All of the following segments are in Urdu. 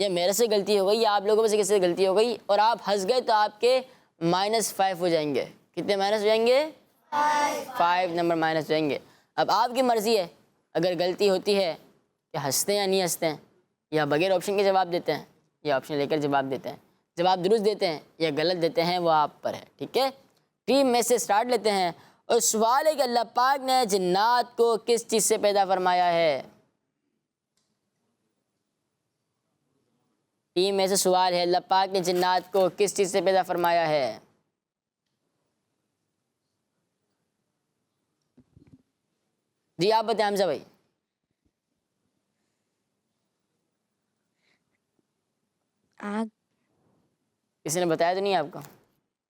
یا میرے سے غلطی ہو گئی یا آپ لوگوں میں سے کسی سے غلطی ہو گئی اور آپ ہنس گئے تو آپ کے -5 ہو جائیں گے. کتنے مائنس ہو جائیں گے؟ 5 نمبر مائنس ہو جائیں گے. اب آپ کی مرضی ہے، اگر غلطی ہوتی ہے کہ ہنستے ہیں یا نہیں ہنستے ہیں، یا بغیر آپشن کے جواب دیتے ہیں یا آپشن لے کر جواب دیتے ہیں، جواب درست دیتے ہیں یا غلط دیتے ہیں، وہ آپ پر ہے. ٹھیک ہے، ٹیم میں سے سٹارٹ لیتے ہیں. اور سوال ہے کہ اللہ پاک نے جنات کو کس چیز سے پیدا فرمایا ہے؟ ٹیم میں سے سوال ہے، اللہ پاک نے جنات کو کس چیز سے پیدا فرمایا ہے؟ جی آپ بتائیں حمزہ بھائی. آگ. کسی نے بتایا تو نہیں آپ کو؟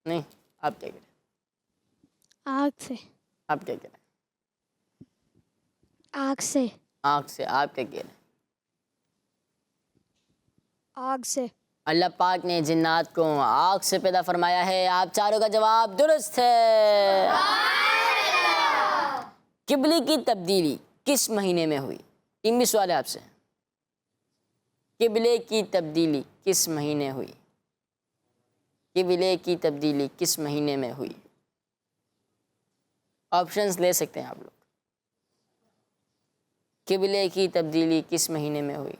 نہیں. آپ کیا کہہ رہے ہیں؟ آگ سے. آپ کیا کہہ رہے ہیں؟ آگ سے. آنکھ سے. آپ کیا کہہ رہے ہیں؟ آگ سے. اللہ پاک نے جنات کو آگ سے پیدا فرمایا ہے. آپ چاروں کا جواب درست ہے. قبلے کی تبدیلی کس مہینے میں ہوئی؟ تین بھی سوال ہے آپ سے. قبلے کی تبدیلی کس مہینے ہوئی؟ قبلے کی تبدیلی کس مہینے میں ہوئی؟ آپشنز لے سکتے ہیں آپ لوگ. قبلے کی تبدیلی کس مہینے میں ہوئی؟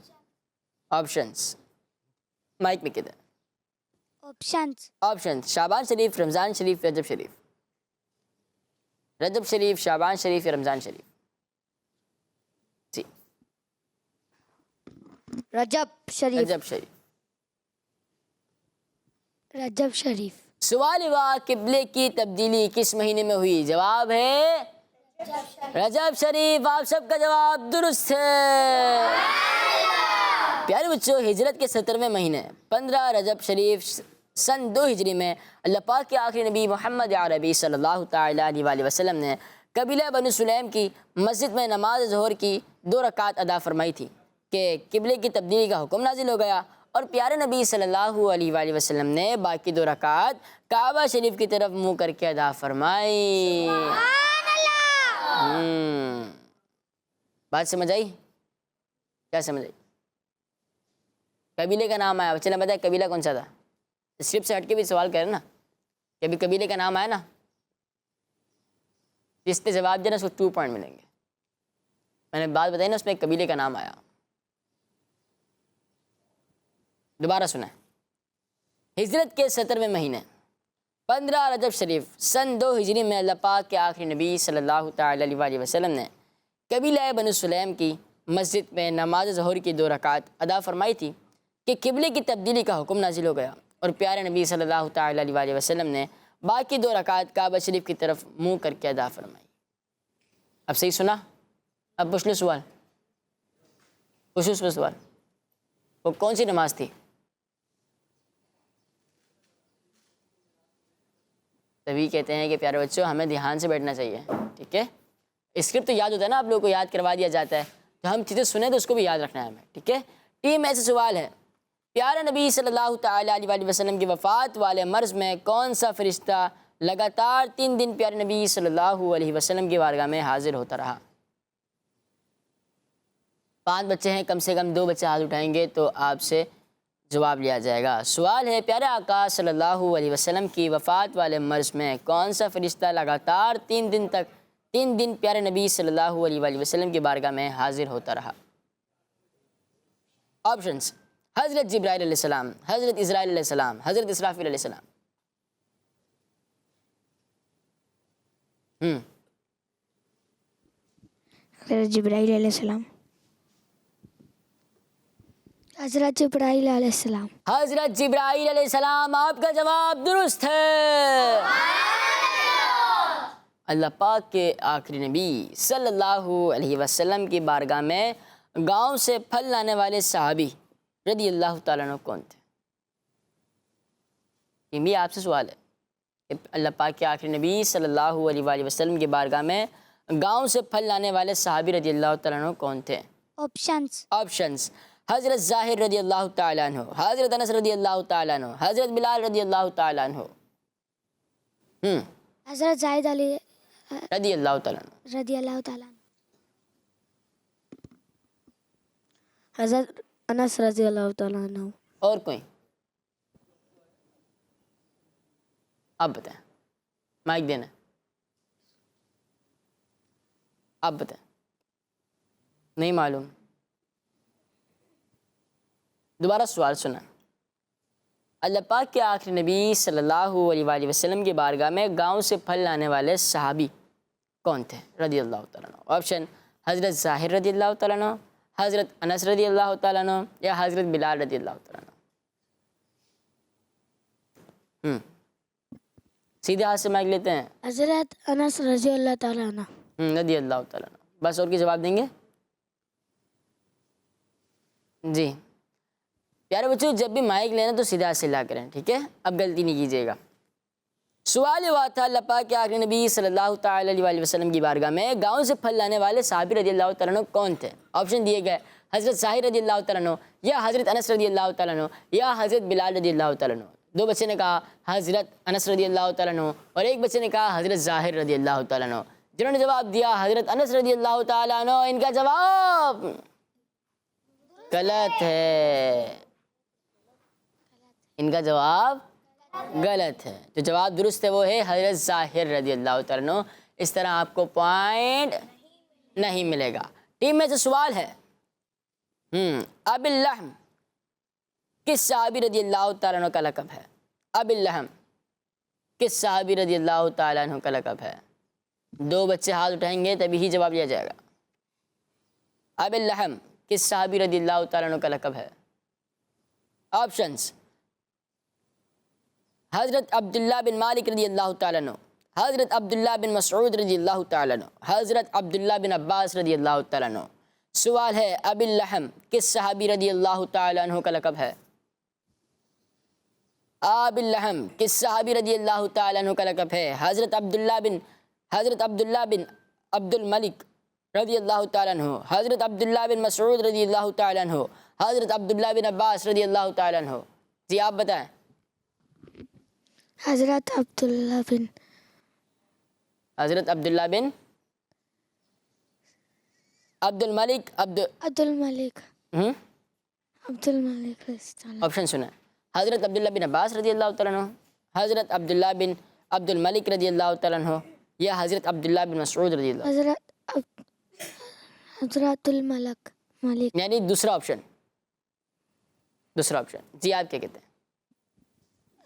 آپشنز مائک میں کدھر؟ آپشنز شعبان شریف، رمضان شریف، رجب شریف. رجب شریف، شعبان شریف یا رمضان شریف؟ جی رجب شریف. رجب شریف. رجب شریف. سوال ہوا قبلے کی تبدیلی کس مہینے میں ہوئی؟ جواب ہے رجب شریف. آپ سب کا جواب درست ہے. پیارے بچوں، ہجرت کے 17ویں مہینے 15 رجب شریف سن 2 ہجری میں اللہ پاک کے آخری نبی محمد عربی صلی اللہ تعالیٰ علیہ وآلہ وسلم نے قبیلہ بنو سلیم کی مسجد میں نماز ظہر کی 2 رکعت ادا فرمائی تھی کہ قبلے کی تبدیلی کا حکم نازل ہو گیا، اور پیارے نبی صلی اللہ علیہ وآلہ وسلم نے باقی 2 رکعت کعبہ شریف کی طرف منہ کر کے ادا فرمائی. بات سمجھ آئی؟ کیا سمجھ آئی؟ قبیلے کا نام آیا. بچے نے بتایا قبیلہ کون سا تھا؟ اسکرپٹ سے ہٹ کے بھی سوال کریں نا. کبھی قبیلے کا نام آیا نا، جس نے جواب دیا نا اس کو 2 پوائنٹ ملیں گے. میں نے بات بتائی نا، اس میں قبیلے کا نام آیا. دوبارہ سنیں. ہجرت کے 17ویں مہینے 15 رجب شریف سن 2 ہجری میں اللہ پاک کے آخری نبی صلی اللہ تعالیٰ علیہ وآلہ وسلم نے قبیلہ بنو سلیم کی مسجد میں نماز ظہر کی 2 رکعت ادا فرمائی تھی کہ قبلے کی تبدیلی کا حکم نازل ہو گیا، اور پیارے نبی صلی اللہ تعالیٰ علیہ وآلہ وسلم نے باقی 2 رکعت کعبہ شریف کی طرف منہ کر کے ادا فرمائی. اب صحیح سنا؟ اب پوچھ لو سوال. پوچھو اس سوال. وہ کون سی نماز تھی؟ تبھی کہتے ہیں کہ پیارے بچوں ہمیں دھیان سے بیٹھنا چاہیے. ٹھیک ہے، اسکرپٹ تو یاد ہوتا ہے نا، آپ لوگوں کو یاد کروا دیا جاتا ہے. جو ہم چیزیں سنیں تو اس کو بھی یاد رکھنا ہے ہمیں. ٹھیک ہے. ٹیم میں سے سوال ہے، پیارے نبی صلی اللہ تعالیٰ علیہ وآلہ وسلم کی وفات والے مرض میں کون سا فرشتہ لگاتار 3 دن پیارے نبی صلی اللہ علیہ وسلم کی بارگاہ میں حاضر ہوتا رہا؟ 5 بچے ہیں، کم سے کم 2 بچے ہاتھ اٹھائیں گے تو آپ سے جواب لیا جائے گا. سوال ہے، پیارے آقا صلی اللہ علیہ وسلم کی وفات والے مرض میں کون سا فرشتہ لگاتار 3 دن پیارے نبی صلی اللہ علیہ وآلہ وسلم کی بارگاہ میں حاضر ہوتا رہا؟ آپشنز: حضرت جبرائیل علیہ السلام، حضرت اسرائیل علیہ السلام، حضرت اسرافیل علیہ السلام. حضرت جبرائیل علیہ السلام. حضرت جبرائیل علیہ السلام. حضرت جبرائیل علیہ السلام. آپ کا جواب درست ہے. اللہ پاک کے آخری نبی صلی اللہ علیہ وسلم کی بارگاہ میں گاؤں سے پھل لانے والے صحابی رضی اللہ تعالیٰ عنہ کون تھے؟ یہ بھی آپ سے سوال ہے کہ اللہ پاک کے آخری نبی صلی اللہ علیہ وآلہ وسلم کی بارگاہ میں گاؤں سے پھل لانے والے صحابی رضی اللہ تعالیٰ عنہ کون تھے؟ آپشنز: حضرت ظاہر رضی اللہ تعالیٰ عنہ، حضرت انس رضی اللہ تعالیٰ عنہ، حضرت بلال رضی اللہ تعالیٰ عنہ. حضرت زاہد علی رضی اللہ تعالیٰ عنہ. رضی اللہ تعالیٰ. حضرت انس رضی اللہ تعالیٰ عنہ. اور کوئی؟ آپ بتائیں. مائک دینا. آپ بتائیں. نہیں معلوم. دوبارہ سوال سنا. اللہ پاک کے آخری نبی صلی اللہ علیہ وآلہ وسلم کی بارگاہ میں گاؤں سے پھل لانے والے صحابی کون تھے رضی اللہ تعالیٰ عنہ؟ آپشن: حضرت ظاہر رضی اللہ تعالیٰ عنہ، حضرت انس رضی اللہ تعالیٰ عنہ، یا حضرت بلال رضی اللہ تعالیٰ عنہ. سیدھے ہاتھ سے مائک لیتے ہیں. حضرت انس رضی اللہ تعالیٰ عنہ. رضی اللہ تعالیٰ عنہ. بس اور کی جواب دیں گے؟ جی پیارے بچوں، جب بھی مائک لینا تو سیدھا سے لا کریں، ٹھیک ہے؟ اب غلطی نہیں کیجیے گا. سوال یہ ہوا تھا اللہ پاک کے آخری نبی صلی اللہ تعالیٰ علیہ وآلہ وسلم کی بارگاہ میں گاؤں سے پھل لانے والے صحابی رضی اللہ تعالیٰ عنہ کون تھے؟ آپشن دیے گئے: حضرت ظاہر رضی اللہ تعالیٰ عنہ، یا حضرت انس رضی اللہ تعالیٰ عنہ، یا حضرت بلال رضی اللہ تعالیٰ عنہ. دو بچے نے کہا حضرت انس رضی اللہ تعالیٰ عنہ، اور ایک بچے نے کہا حضرت ظاہر رضی اللہ تعالیٰ عنہ. جنہوں نے جواب دیا حضرت انس رضی اللہ تعالیٰ عنہ، ان کا جواب غلط ہے. ان کا جواب غلط ہے. جو جواب درست ہے وہ ہے حضرت ظاہر رضی اللہ تعالیٰ عنہ. اس طرح آپ کو پوائنٹ نہیں ملے گا. ٹیم میں سے سوال ہے، اب اللحم کس صحابی رضی اللہ تعالیٰ عنہ کا لقب ہے؟ اب اللحم کس صحابی رضی اللہ تعالیٰ عنہ کا لقب ہے؟ دو بچے ہاتھ اٹھائیں گے تبھی ہی جواب لیا جائے گا. اب اللحم کس صحابی رضی اللہ تعالیٰ عنہ کا لقب ہے؟ آپشنز: حضرت عبداللہ بن مالک رضی اللہ تعالیٰ عنہ، حضرت عبداللہ بن مسعود رضی اللہ تعالیٰ عنہ، حضرت عبداللہ بن عباس رضی اللہ تعالیٰ عنہ. سوال ہے اب اللحم کس صحابی رضی اللہ تعالیٰ عنہ کا لقب ہے؟ اب اللحم کس صحابی رضی اللہ تعالیٰ عنہ کا لقب ہے؟ حضرت عبداللہ بن عبد الملک رضی اللہ تعالیٰ عنہ، حضرت عبداللہ بن مسعود رضی اللہ تعالیٰ عنہ، حضرت عبداللہ بن عباس رضی اللہ تعالیٰ عنہ. جی آپ بتائیں. حضرت عبداللہ بن حضرت عبداللہ بن عبد الملک عبد الملک آپشن سنیں: حضرت عبداللہ بن عباس رضی اللہ تعالیٰ عنہ، حضرت عبداللہ بن عبد الملک رضی اللہ تعالیٰ عنہ، یا حضرت عبداللہ بن مسعود رضی اللہ. حضرت الملک ملک، یعنی دوسرا آپشن. جی آپ کیا کہتے ہیں؟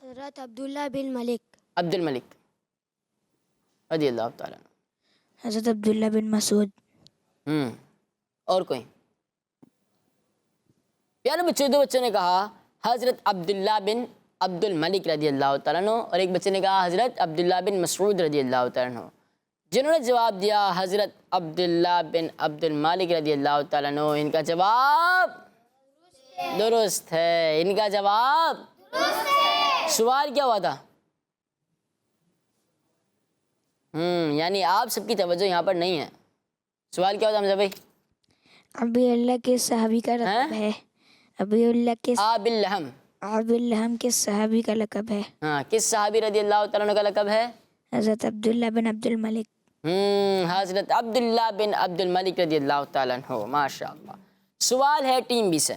حضرت عبداللہ بن ملک. عبد الملک رضی اللہ تعالیٰ عنہ. حضرت عبداللہ بن مسعود. اور کوئی؟ پیارے بچے، دو بچوں نے کہا حضرت عبداللہ بن عبد الملک رضی اللہ تعالیٰ عنہ، اور ایک بچے نے کہا حضرت عبداللہ بن مسعود رضی اللہ تعالیٰ عنہ. جنہوں نے جواب دیا حضرت عبداللہ بن عبد الملک رضی اللہ تعالیٰ عنہ، ان کا جواب درست ہے. ان کا جواب سوال کیا ہوا تھا؟ یعنی آپ سب کی توجہ یہاں پر نہیں ہے. سوال کیا ہوتا حمزہ بھائی؟ ابی اللہ کے صحابی کا لقب ہے. ابی اللہ کے آب اللحم. اب اللحم کے صحابی کا لقب ہے. ہاں، کس صحابی رضی اللہ تعالیٰ عنہ کا لقب ہے؟ حضرت عبداللہ بن عبد الملک. حضرت عبداللہ بن عبد الملک رضی اللہ تعالیٰ عنہ. ماشاء اللہ. سوال ہے ٹیم بی سے.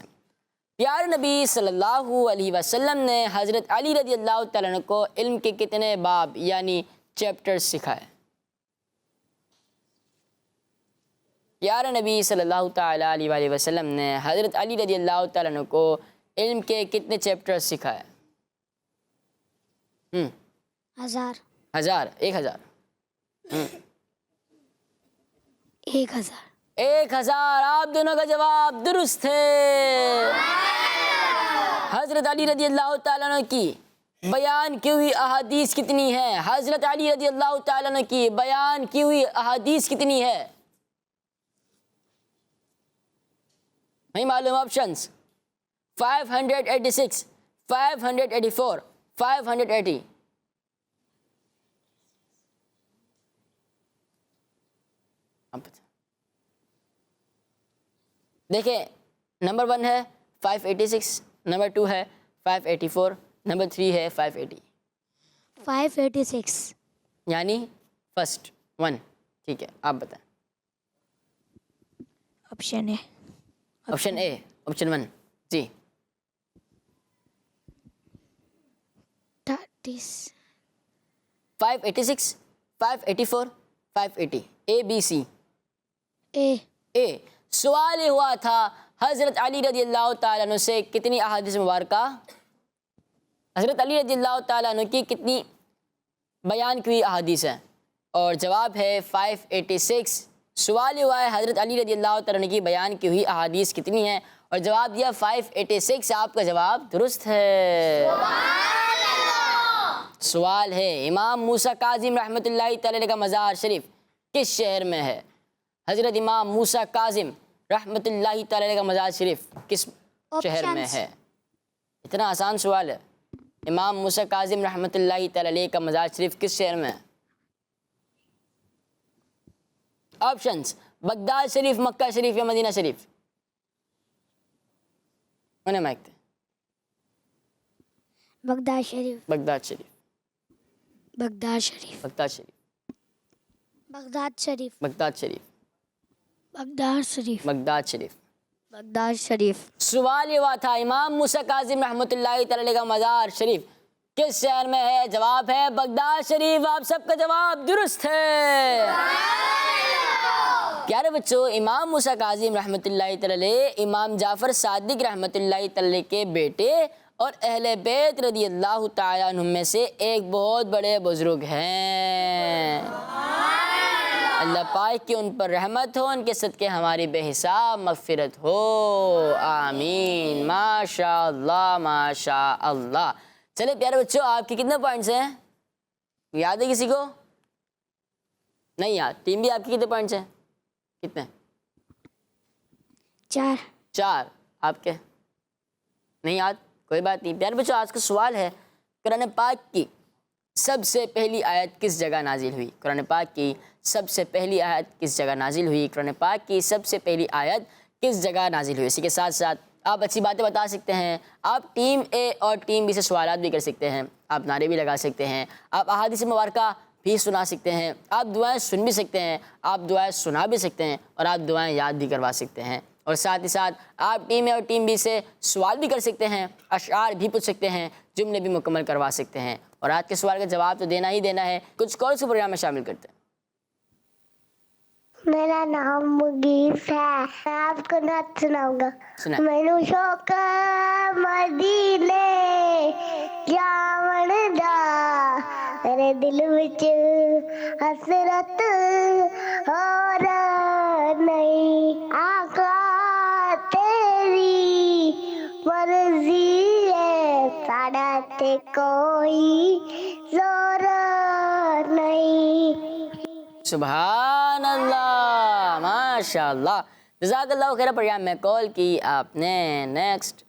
پیارے نبی صلی اللہ علیہ وسلم نے حضرت علی رضی اللہ تعالیٰ عنہ کو علم کے کتنے باب یعنی چیپٹر سکھائے؟ پیارے نبی صلی اللہ تعالیٰ علیہ وآلہ وسلم نے حضرت علی رضی اللہ تعالیٰ عنہ کو علم کے کتنے چیپٹر سکھائے؟ 1000. 1000. 1000. 1000. آپ دونوں کا جواب درست ہے. حضرت علی رضی اللہ تعالیٰ عنہ کی بیان کی ہوئی احادیث کتنی ہے؟ حضرت علی رضی اللہ تعالیٰ عنہ کی بیان کی ہوئی احادیث کتنی ہے؟ نہیں معلوم. آپشنز: 586، 584، 580. دیکھیں، نمبر 1 ہے 586، نمبر 2 ہے 584، نمبر 3 ہے 580. 586 یعنی فرسٹ 1. ٹھیک ہے، آپ بتائیں. آپشن ہے. آپشن اے، آپشن 1. جی 36 586 584 580 اے بی سی اے اے سوال یہ ہوا تھا حضرت علی رضی اللہ تعالیٰ عنہ سے کتنی احادیث مبارکہ، حضرت علی رضی اللہ تعالیٰ عنہ کی کتنی بیان کی ہوئی احادیث ہیں، اور جواب ہے 586۔ سوال یہ ہوا ہے حضرت علی رضی اللہ تعالیٰ عنہ کی بیان کی ہوئی احادیث کتنی ہیں، اور جواب دیا 586۔ آپ کا جواب درست ہے۔ سوال ہے امام موسیٰ کاظم رحمۃ اللہ تعالیٰ علیہ کا مزار شریف کس شہر میں ہے؟ حضرت امام موسیٰ کاظم رحمۃ اللہ تعالیٰ علیہ کا مزار شریف کس شہر میں ہے؟ اتنا آسان سوال ہے، امام موسیٰ کاظم رحمۃ اللہ تعالیٰ علیہ کا مزار شریف کس شہر میں ہے؟ آپشنز بغداد شریف، مکہ شریف یا مدینہ شریف؟ انہیں مائک دیں۔ بغداد شریف بغداد شریف، بغداد شریف بغداد شریف، بغداد شریف بغداد شریف، بغداد شریف بغداد شریف۔ بغداد شریف سوال یہ ہوا تھا امام موسیٰ کاظم رحمۃ اللہ تعالیٰ علیہ کا مزار شریف کس شہر میں ہے؟ جواب ہے بغداد شریف۔ آپ سب کا جواب درست ہے۔ پیارے بچوں، امام موسیٰ کاظم رحمۃ اللہ تعالیٰ علیہ امام جعفر صادق رحمۃ اللہ تعالیٰ علیہ کے بیٹے اور اہل بیت رضی اللہ تعالیٰ عنہم میں سے ایک بہت بڑے بزرگ ہیں۔ اللہ پاک کی ان پر رحمت ہو، ان کے صدقے ہماری بے حساب مغفرت ہو، آمین۔ ماشاء اللہ ماشاء اللہ۔ چلے پیارے بچوں، آپ کے کتنے پوائنٹس ہیں؟ یاد ہے کسی کو؟ نہیں یاد؟ ٹیم بھی آپ کے کتنے پوائنٹس ہیں؟ کتنے؟ 4۔ آپ کے نہیں یاد؟ کوئی بات نہیں۔ پیارے بچوں، آج کا سوال ہے قرآن پاک کی سب سے پہلی آیت کس جگہ نازل ہوئی؟ قرآن پاک کی سب سے پہلی آیت کس جگہ نازل ہوئی؟ قرآن پاک کی سب سے پہلی آیت کس جگہ نازل ہوئی؟ اسی کے ساتھ ساتھ آپ اچھی باتیں بتا سکتے ہیں، آپ ٹیم اے اور ٹیم بی سے سوالات بھی کر سکتے ہیں، آپ نعرے بھی لگا سکتے ہیں، آپ احادیث مبارکہ بھی سنا سکتے ہیں، آپ دعائیں سن بھی سکتے ہیں، آپ دعائیں سنا بھی سکتے ہیں، اور آپ دعائیں یاد بھی کروا سکتے ہیں، اور ساتھ ہی ساتھ آپ ٹیم اے اور ٹیم بی سے سوال بھی کر سکتے ہیں، اشعار بھی پوچھ سکتے ہیں، جملے بھی مکمل کروا سکتے ہیں، اور آج کے سوال کا جواب تو دینا ہی دینا ہے۔ کچھ کال سے پروگرام میں شامل کرتے ہیں۔ میرا نام مغیث ہے، میں آپ کو نعت سناؤں گا۔ سنائیں۔ مینوں شوق مدینے جاون دا، میرے دل وچ حسرت اور نہیں، آقا تیری مرضی ہے، ساڈا تے کوئی زور نہیں۔ سبحان اللہ، ماشاء اللہ، جزاک اللہ خیر۔ پروگرام میں کال کی آپ نے۔ نیکسٹ۔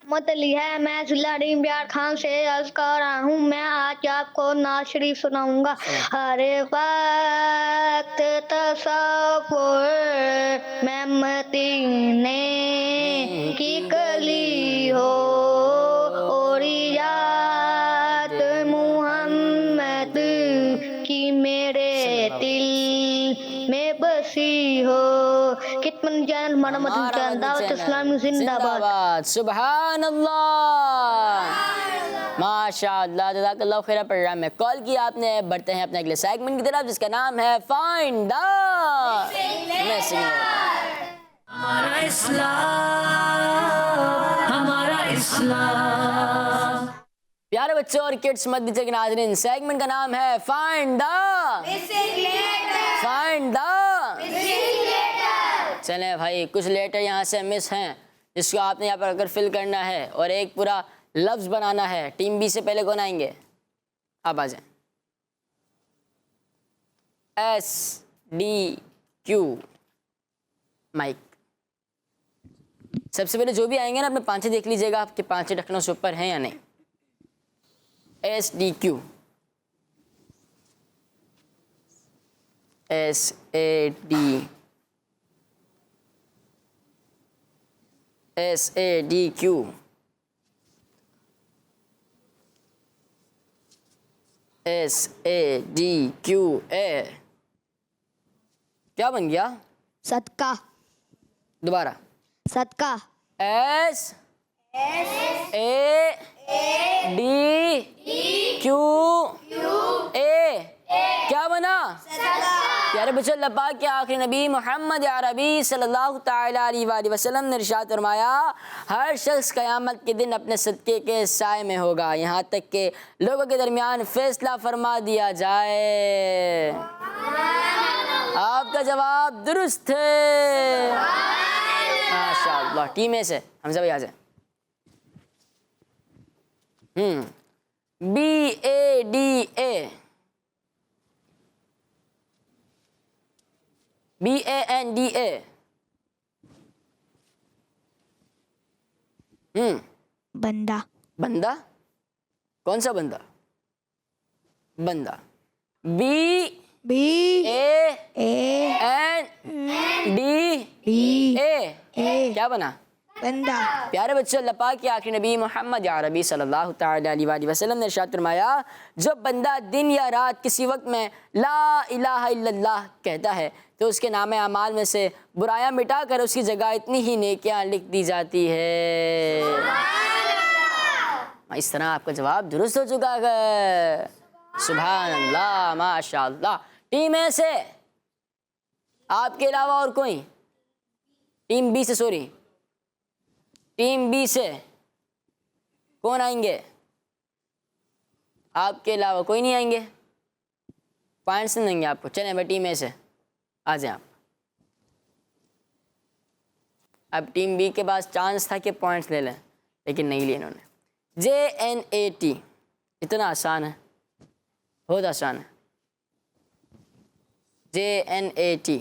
متلی ہے، میں ضلع بیار خان سے عرض کر رہا ہوں، میں آج آپ کو نعت شریف سناؤں گا۔ ہر وقت تصور میں مدینے کی کلی ہو، اور یاد محمد کی میرے دل میں بسی ہو۔ کتمن جان مرمت جان دعوت اسلامی زندہ باد۔ سبحان اللہ، ماشاء اللہ، جزاک اللہ خیر۔ پروگرام میں کال کی آپ نے۔ بڑھتے ہیں اپنے اگلے سیگمنٹ کی طرف، جس کا نام ہے فائنڈ دا مسنگ۔ ہمارا اسلام، ہمارا اسلام۔ پیارے بچوں اور کڈس مدرسے کے ناظرین، سیگمنٹ کا نام ہے فائنڈ دا فائنڈ دا۔ چلیں بھائی، کچھ لیٹر یہاں سے مس ہیں جس کو آپ نے یہاں پر اگر فل کرنا ہے اور ایک پورا لفظ بنانا ہے۔ ٹیم بی سے پہلے کون آئیں گے؟ آپ آ جائیں۔ SDQ mic. سب سے پہلے جو بھی آئیں گے نا، اپنے پانچے دیکھ لیجئے گا آپ کے پانچے ڈھکنوں سے اوپر ہیں یا نہیں۔ SDQ SADQ SADQA کیا بن گیا؟ صدقہ، دوبارہ۔ صدقہ، ایس اے ڈی کیو اے کیا بنا؟ پیارے بچوں، اللہ پاک کے آخری نبی محمد عربی صلی اللہ تعالی علیہ وآلہ وسلم نے ارشاد فرمایا ہر شخص قیامت کے دن اپنے صدقے کے سائے میں ہوگا یہاں تک کہ لوگوں کے درمیان فیصلہ فرما دیا جائے۔ آپ کا جواب درست ہے، ماشاءاللہ۔ ٹیم اے سے حمزہ بھائی آ جائیں۔ B A D A, B A N D A, بندہ، بندہ، کون سا بندہ؟ بندہ۔ B B A A N D D A A کیا بنا؟ بندہ۔ پیارے بچوں، اللہ پاک کے آخری نبی محمد عربی صلی اللہ تعالی علیہ وآلہ وسلم نے ارشاد فرمایا جو بندہ دن یا رات کسی وقت میں لا الہ الا اللہ کہتا ہے تو اس کے نام اعمال میں سے برایاں مٹا کر اس کی جگہ اتنی ہی نیکیاں لکھ دی جاتی ہے۔ اس طرح آپ کا جواب درست ہو چکا ہے، سبحان اللہ، ماشاء اللہ۔ ٹیم اے سے آپ کے علاوہ اور کوئی؟ ٹیم بی سے، سوری، ٹیم بی سے کون آئیں گے؟ آپ کے علاوہ کوئی نہیں آئیں گے؟ پوائنٹس نہیں دیں گے آپ کو؟ چلیں بھائی ٹیم اے سے آ جائیں آپ۔ اب ٹیم بی کے پاس چانس تھا کہ پوائنٹس لے لیں لیکن نہیں لیے انہوں نے۔ جے این اے ٹی، اتنا آسان ہے، بہت آسان ہے۔ J N A T,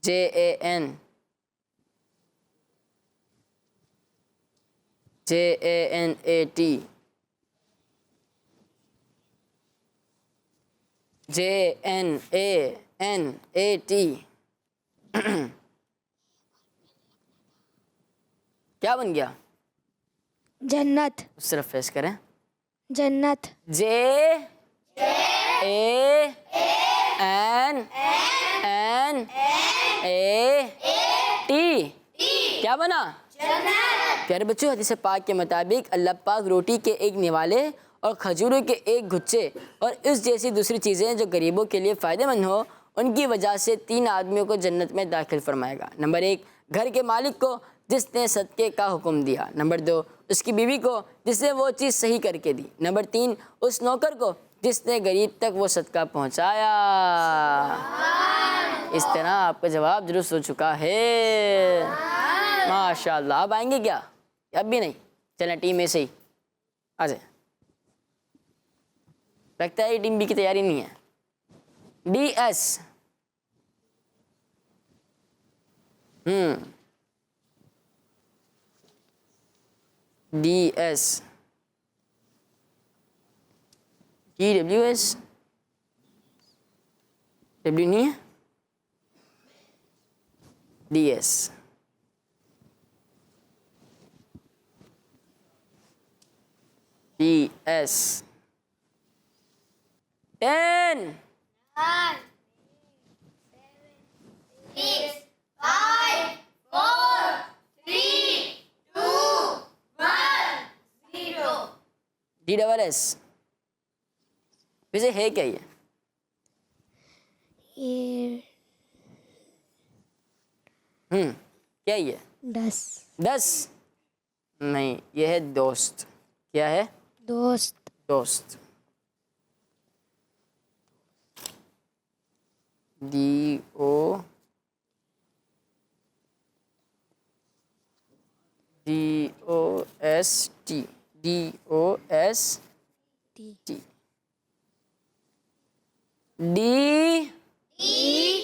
J A N, J A N A T, J N A T کیا بن گیا؟ جنت، اس طرف فیس کریں۔ جنت، جے اے این اے ٹی کیا بنا؟ پیارے بچوں، حدیث پاک کے مطابق اللہ پاک روٹی کے ایک نوالے اور کھجوروں کے ایک گچھے اور اس جیسی دوسری چیزیں جو غریبوں کے لیے فائدہ مند ہو ان کی وجہ سے 3 آدمیوں کو جنت میں داخل فرمائے گا۔ نمبر 1 گھر کے مالک کو جس نے صدقے کا حکم دیا۔ نمبر 2 اس کی بیوی کو جس نے وہ چیز صحیح کر کے دی۔ نمبر 3 اس نوکر کو جس نے غریب تک وہ صدقہ پہنچایا۔ اس طرح آپ کا جواب درست ہو چکا ہے، ماشاءاللہ۔ اب آئیں گے کیا؟ اب بھی نہیں؟ چلیں ٹیم اے سے ہی آ جائیں۔ لگتا ہے ٹیم بی کی تیاری نہیں ہے۔ D S, D S, D W S, W نہیں ہے، D S, D S, 10 D double S, ویسے ہے کیا یہ؟ یہ کیا یہ؟ 10 نہیں، یہ ہے دوست۔ کیا ہے؟ دوست، دوست، D O S T, D O S T, D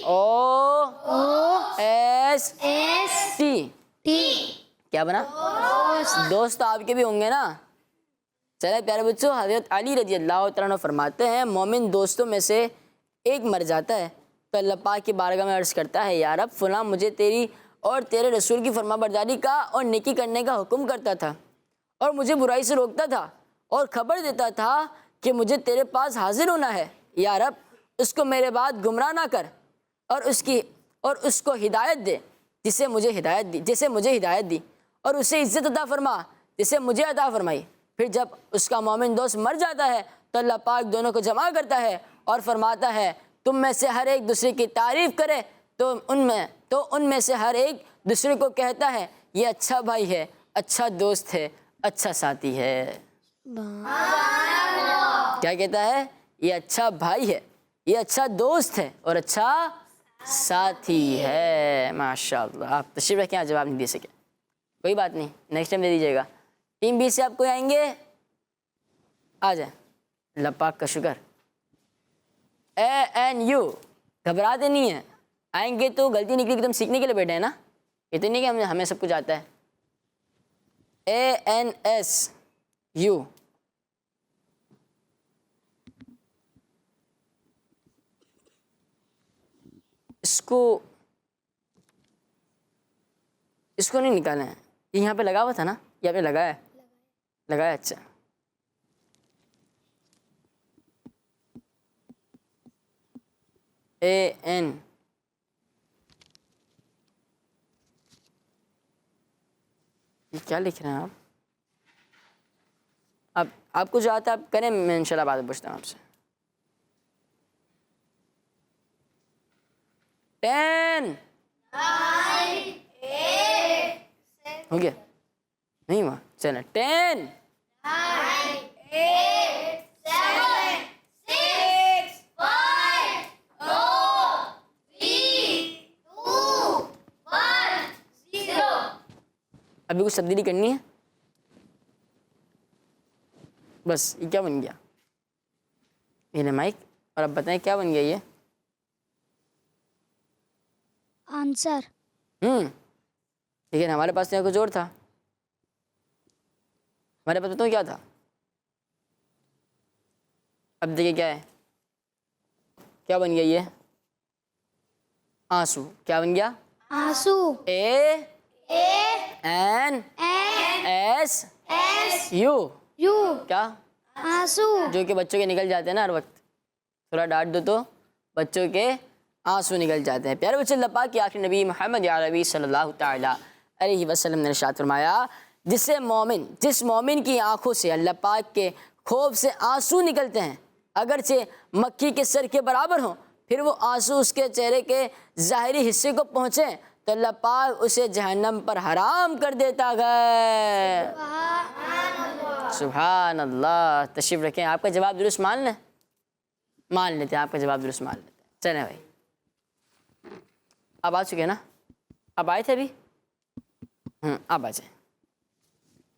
O S T کیا بنا؟ دوست آپ کے بھی ہوں گے نا؟ چلے پیارے بچوں، حضرت علی رضی اللہ تعالیٰ عنہ فرماتے ہیں مومن دوستوں میں سے ایک مر جاتا ہے تو اللہ پاک کی بارگاہ میں عرض کرتا ہے یا رب فلاں مجھے تیری اور تیرے رسول کی فرما برداری کا اور نیکی کرنے کا حکم کرتا تھا اور مجھے برائی سے روکتا تھا اور خبر دیتا تھا کہ مجھے تیرے پاس حاضر ہونا ہے، یا رب اس کو میرے بعد گمراہ نہ کر اور اس کو ہدایت دے جسے مجھے ہدایت دی اور اسے عزت عطا فرما جسے مجھے عطا فرمائی۔ پھر جب اس کا مومن دوست مر جاتا ہے تو اللہ پاک دونوں کو جمع کرتا ہے اور فرماتا ہے تم میں سے ہر ایک دوسرے کی تعریف کرے تو ان میں سے ہر ایک دوسرے کو کہتا ہے یہ اچھا بھائی ہے، اچھا دوست ہے، اچھا ساتھی ہے۔ کیا کہتا ہے؟ یہ اچھا بھائی ہے، یہ اچھا دوست ہے اور اچھا ساتھی ہے۔ ماشاءاللہ، آپ تشریف رکھیں، آج جواب نہیں دے سکے، کوئی بات نہیں، نیکسٹ ٹائم دے دیجیے گا۔ ٹیم بی سے آپ کوئی آئیں گے؟ آ جائیں، اللہ پاک کا شکر۔ ANU، گھبراتے نہیں ہیں، آئیں گے تو غلطی نکلی کہ تم سیکھنے کے لیے بیٹھے ہیں نا، یہ تو نہیں کہ ہمیں سب کچھ آتا ہے۔ ANSU، اس کو نہیں نکالنا ہے، یہ یہاں پہ لگا ہوا تھا نا، یہ آپ نے لگایا اچھا۔ AN، یہ کیا لکھ رہے ہیں آپ کو جو آتا ہے آپ کریں، میں انشاءاللہ بعد میں پوچھتا ہوں آپ سے۔ 10 ہو گیا؟ نہیں ہوا؟ چلیں 10 ابھی کچھ تبدیلی کرنی ہے بس۔ یہ کیا بن گیا؟ یہ مائک، اور اب بتائیں کیا بن گیا یہ؟ آنسر۔ لیکن ہمارے پاس تو کچھ اور تھا، ہمارے پاس بتاؤں کیا تھا؟ اب دیکھیں کیا ہے، کیا بن گیا یہ؟ آنسو۔ کیا بن گیا؟ آنسو۔ ANSU، کیا؟ آنسو۔ جو کہ بچوں کے نکل جاتے ہیں نا ہر وقت، تھوڑا ڈانٹ دو تو بچوں کے آنسو نکل جاتے ہیں۔ پیارے بچے، اللہ پاک کے آخری نبی محمد عربی صلی اللہ تعالیٰ علیہ وسلم نے ارشاد فرمایا جس مومن کی آنکھوں سے اللہ پاک کے خوف سے آنسو نکلتے ہیں، اگرچہ مکھی کے سر کے برابر ہوں، پھر وہ آنسو اس کے چہرے کے ظاہری حصے کو پہنچیں تو اللہ پاک اسے جہنم پر حرام کر دیتا ہے۔ سبحان اللہ۔ تشریف رکھیں، آپ کا جواب درست مان لیتے ہیں، آپ کا جواب درست مان لیتے ہیں۔ چلیں بھائی، آپ آ چکے ہیں نا؟ آپ آئے تھے ابھی؟ آپ آ جائیں۔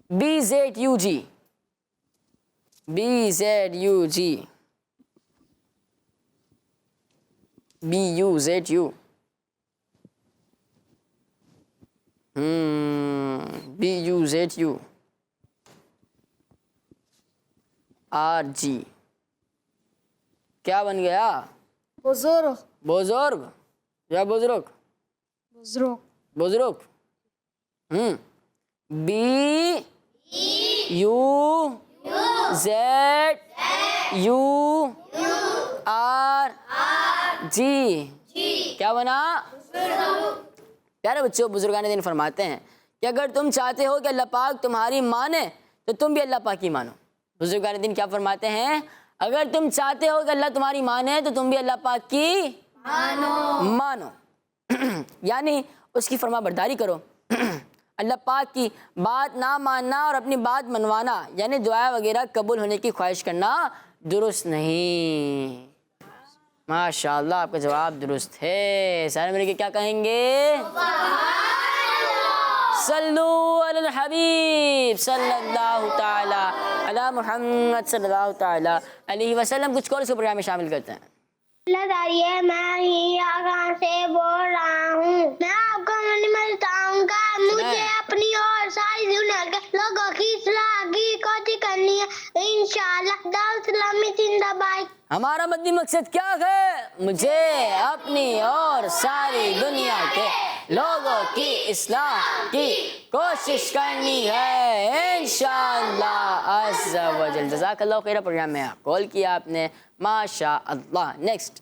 BZUG، BUZU، BUZU، RG، کیا بن گیا؟ بزرگ یا بزرگ؟ بزرگ۔ BUZURG، کیا بنا؟ پیارے بچوں، بزرگان دین فرماتے ہیں کہ اگر تم چاہتے ہو کہ اللہ پاک تمہاری مانے تو تم بھی اللہ پاک کی مانو۔ بزرگان دین کیا فرماتے ہیں؟ اگر تم چاہتے ہو کہ اللہ تمہاری مانے تو تم بھی اللہ پاک کی مانو، یعنی اس کی فرما برداری کرو۔ اللہ پاک کی بات نہ ماننا اور اپنی بات منوانا، یعنی دعا وغیرہ قبول ہونے کی خواہش کرنا درست نہیں۔ ماشاءاللہ، آپ کا جواب درست ہے۔ سارے مل کے کیا کہیں گے؟ صلو علی الحبیب صلی اللہ تعالی علی محمد صلی اللہ تعالی علیہ وسلم۔ کچھ کال سے پروگرام میں شامل کرتے ہیں۔ لگائیے، میں ہی آگاں سے بول رہا ہوں، میں آپ کو بتاؤں گا مجھے اپنی اور ساری دنیا کے لوگوں کی اصلاح کی کوشش کرنی ہے انشاءاللہ۔ دعوت اسلامی زندہ باد۔ ہمارا مدنی مقصد کیا ہے؟ مجھے اپنی اور ساری دنیا کے لوگوں کی اصلاح کی کوشش کرنی ہے انشاءاللہ عز و جل۔ جزاک اللہ خیر۔ پروگرام میں کال کیا آپ نے، ماشاء اللہ۔ نیکسٹ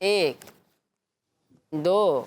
1 2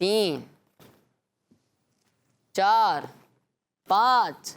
3 4 5।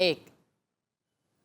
1।